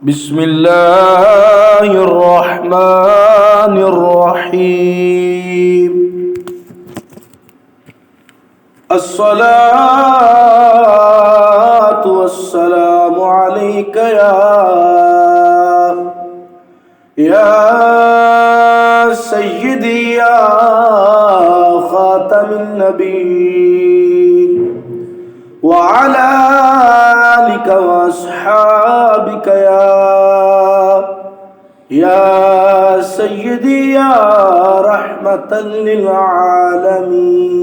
بسم الله الرحمن الرحيم. الصلاة والسلام عليك يا سيدي يا خاتم النبيين وعلى آلك وأصحابك يا سيدي يا رحمة للعالمين.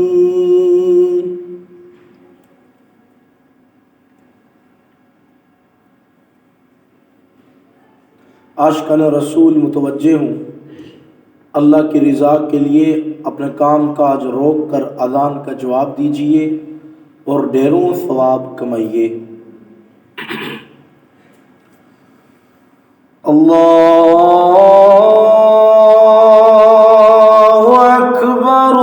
आशिकान रसूल मुतवज्जे हूँ, अल्लाह की रज़ा के लिए अपने काम काज रोक कर अज़ान का जवाब दीजिए और ढेरों सवाब कमाइए। अल्लाहु अकबर,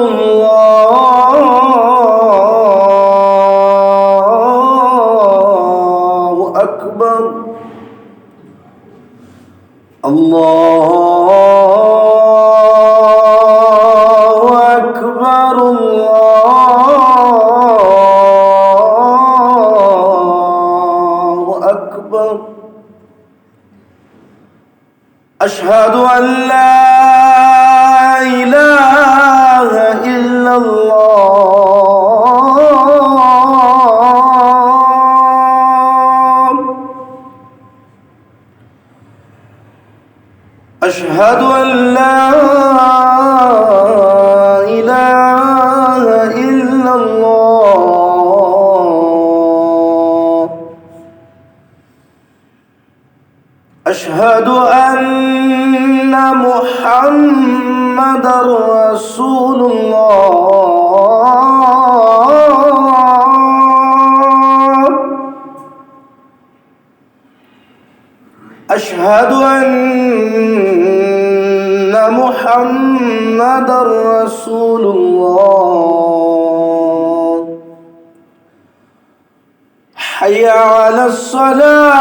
अल्लाहु अकबर, अल्लाहु अकबर, अल्लाहु अकबर। अशहदु अल्ला इलाहा इल्लल्लाह, अशहदु अल्ला इलाहा इल्लल्लाह, अशहदु अन्ना मुहम्मदर रसूलुल्लाह, अशहदु अन्ना मुहम्मदर रसूलुल्लाह। हय्या अलस्सलाह,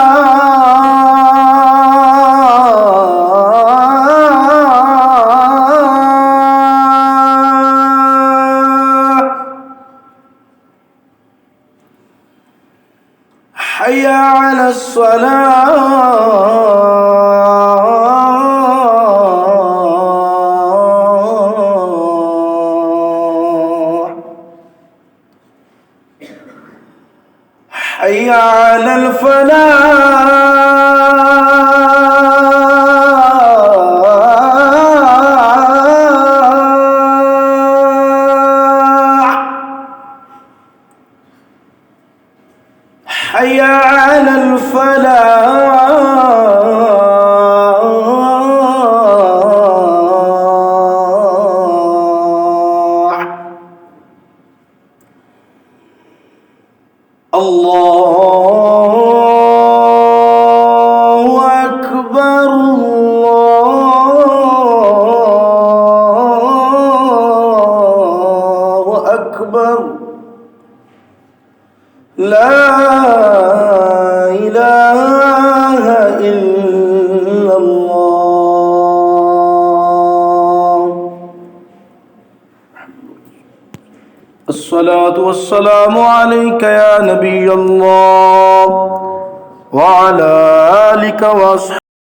हय्या अलस्सलाह, हय्या अलल फलाह, हय्या अलल फलाह। अल्लाहु अकबर, अल्लाहु अकबर, ला इलाहा इल्लल्लाह। अस्सलातु वस्सलामु अलैका या नबी अल्लाह व अला आलिका व